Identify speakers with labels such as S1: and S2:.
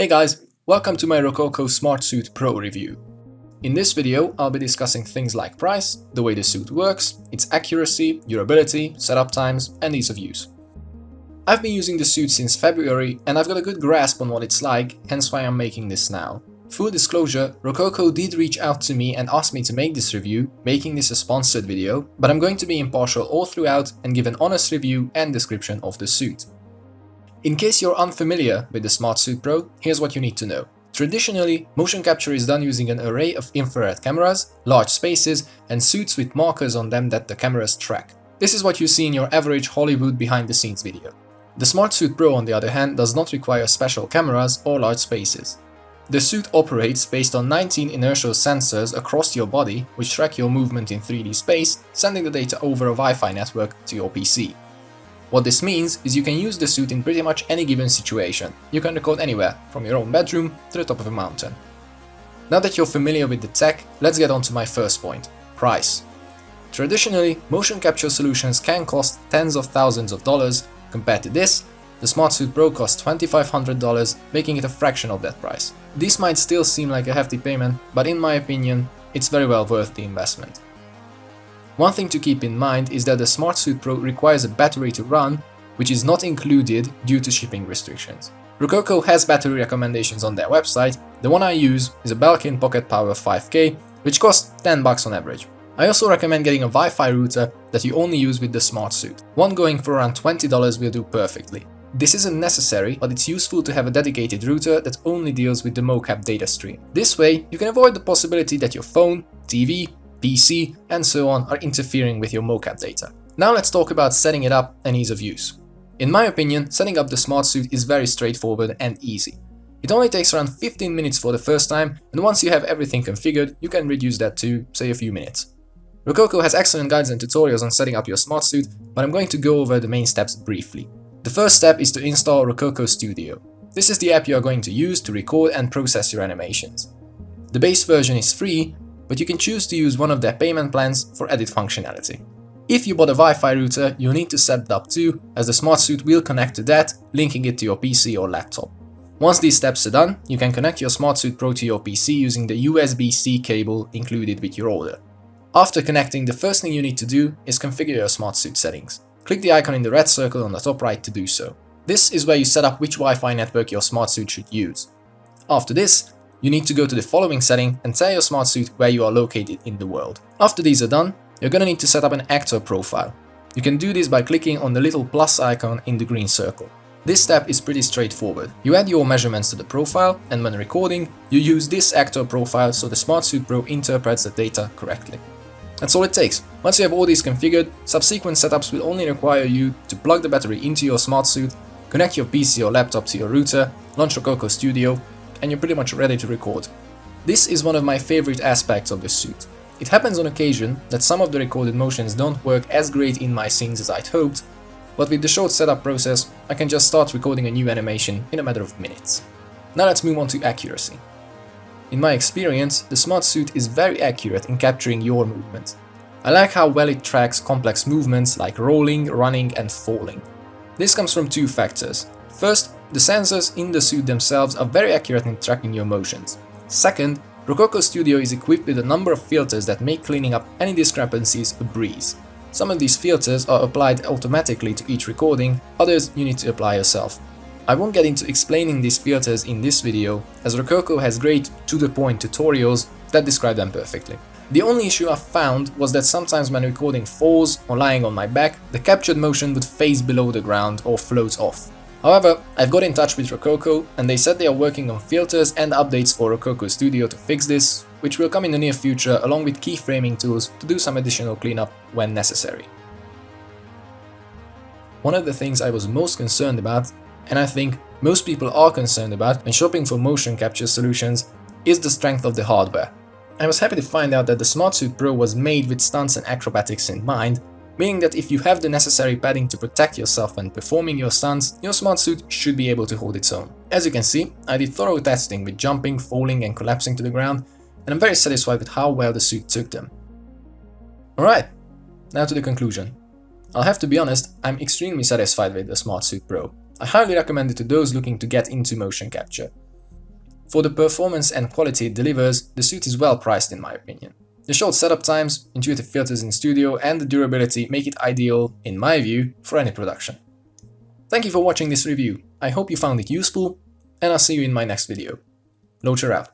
S1: Hey guys, welcome to my Rokoko Smartsuit Pro review. In this video, I'll be discussing things like price, the way the suit works, its accuracy, durability, setup times, and ease of use. I've been using the suit since February and I've got a good grasp on what it's like, hence why I'm making this now. Full disclosure, Rokoko did reach out to me and asked me to make this review, making this a sponsored video, but I'm going to be impartial all throughout and give an honest review and description of the suit. In case you're unfamiliar with the Smartsuit Pro, here's what you need to know. Traditionally, motion capture is done using an array of infrared cameras, large spaces, and suits with markers on them that the cameras track. This is what you see in your average Hollywood behind-the-scenes video. The Smartsuit Pro, on the other hand, does not require special cameras or large spaces. The suit operates based on 19 inertial sensors across your body, which track your movement in 3D space, sending the data over a Wi-Fi network to your PC. What this means is you can use the suit in pretty much any given situation. You can record anywhere, from your own bedroom to the top of a mountain. Now that you're familiar with the tech, let's get on to my first point: price. Traditionally, motion capture solutions can cost tens of thousands of dollars. Compared to this, the Smartsuit Pro costs $2,500, making it a fraction of that price. This might still seem like a hefty payment, but in my opinion, it's very well worth the investment. One thing to keep in mind is that the Smartsuit Pro requires a battery to run, which is not included due to shipping restrictions. Rokoko has battery recommendations on their website. The one I use is a Belkin Pocket Power 5K, which costs $10 on average. I also recommend getting a Wi-Fi router that you only use with the Smartsuit. One going for around $20 will do perfectly. This isn't necessary, but it's useful to have a dedicated router that only deals with the mocap data stream. This way, you can avoid the possibility that your phone, TV, PC, and so on are interfering with your mocap data. Now let's talk about setting it up and ease of use. In my opinion, setting up the Smartsuit is very straightforward and easy. It only takes around 15 minutes for the first time, and once you have everything configured, you can reduce that to, say, a few minutes. Rokoko has excellent guides and tutorials on setting up your Smartsuit, but I'm going to go over the main steps briefly. The first step is to install Rokoko Studio. This is the app you are going to use to record and process your animations. The base version is free, but you can choose to use one of their payment plans for added functionality. If you bought a Wi-Fi router, you'll need to set it up too, as the Smartsuit will connect to that, linking it to your PC or laptop. Once these steps are done, you can connect your Smartsuit Pro to your PC using the USB-C cable included with your order. After connecting, the first thing you need to do is configure your Smartsuit settings. Click the icon in the red circle on the top right to do so. This is where you set up which Wi-Fi network your Smartsuit should use. After this, you need to go to the following setting and tell your Smartsuit where you are located in the world. After these are done, you're gonna need to set up an actor profile. You can do this by clicking on the little plus icon in the green circle. This step is pretty straightforward. You add your measurements to the profile, and when recording, you use this actor profile so the Smartsuit Pro interprets the data correctly. That's all it takes. Once you have all these configured, subsequent setups will only require you to plug the battery into your Smartsuit, connect your PC or laptop to your router, launch Rokoko Studio, and you're pretty much ready to record. This is one of my favorite aspects of the suit. It happens on occasion that some of the recorded motions don't work as great in my scenes as I'd hoped, but with the short setup process, I can just start recording a new animation in a matter of minutes. Now let's move on to accuracy. In my experience, the Smartsuit is very accurate in capturing your movement. I like how well it tracks complex movements like rolling, running, and falling. This comes from two factors. First, the sensors in the suit themselves are very accurate in tracking your motions. Second, Rokoko Studio is equipped with a number of filters that make cleaning up any discrepancies a breeze. Some of these filters are applied automatically to each recording, others you need to apply yourself. I won't get into explaining these filters in this video, as Rokoko has great to-the-point tutorials that describe them perfectly. The only issue I found was that sometimes when recording falls or lying on my back, the captured motion would phase below the ground or float off. However, I've got in touch with Rokoko and they said they are working on filters and updates for Rokoko Studio to fix this, which will come in the near future along with keyframing tools to do some additional cleanup when necessary. One of the things I was most concerned about, and I think most people are concerned about when shopping for motion capture solutions, is the strength of the hardware. I was happy to find out that the Smartsuit Pro was made with stunts and acrobatics in mind, meaning that if you have the necessary padding to protect yourself when performing your stunts, your Smartsuit should be able to hold its own. As you can see, I did thorough testing with jumping, falling and collapsing to the ground, and I'm very satisfied with how well the suit took them. Alright, now to the conclusion. I'll have to be honest, I'm extremely satisfied with the Smartsuit Pro. I highly recommend it to those looking to get into motion capture. For the performance and quality it delivers, the suit is well priced in my opinion. The short setup times, intuitive filters in studio, and the durability make it ideal, in my view, for any production. Thank you for watching this review. I hope you found it useful, and I'll see you in my next video. Loacher out.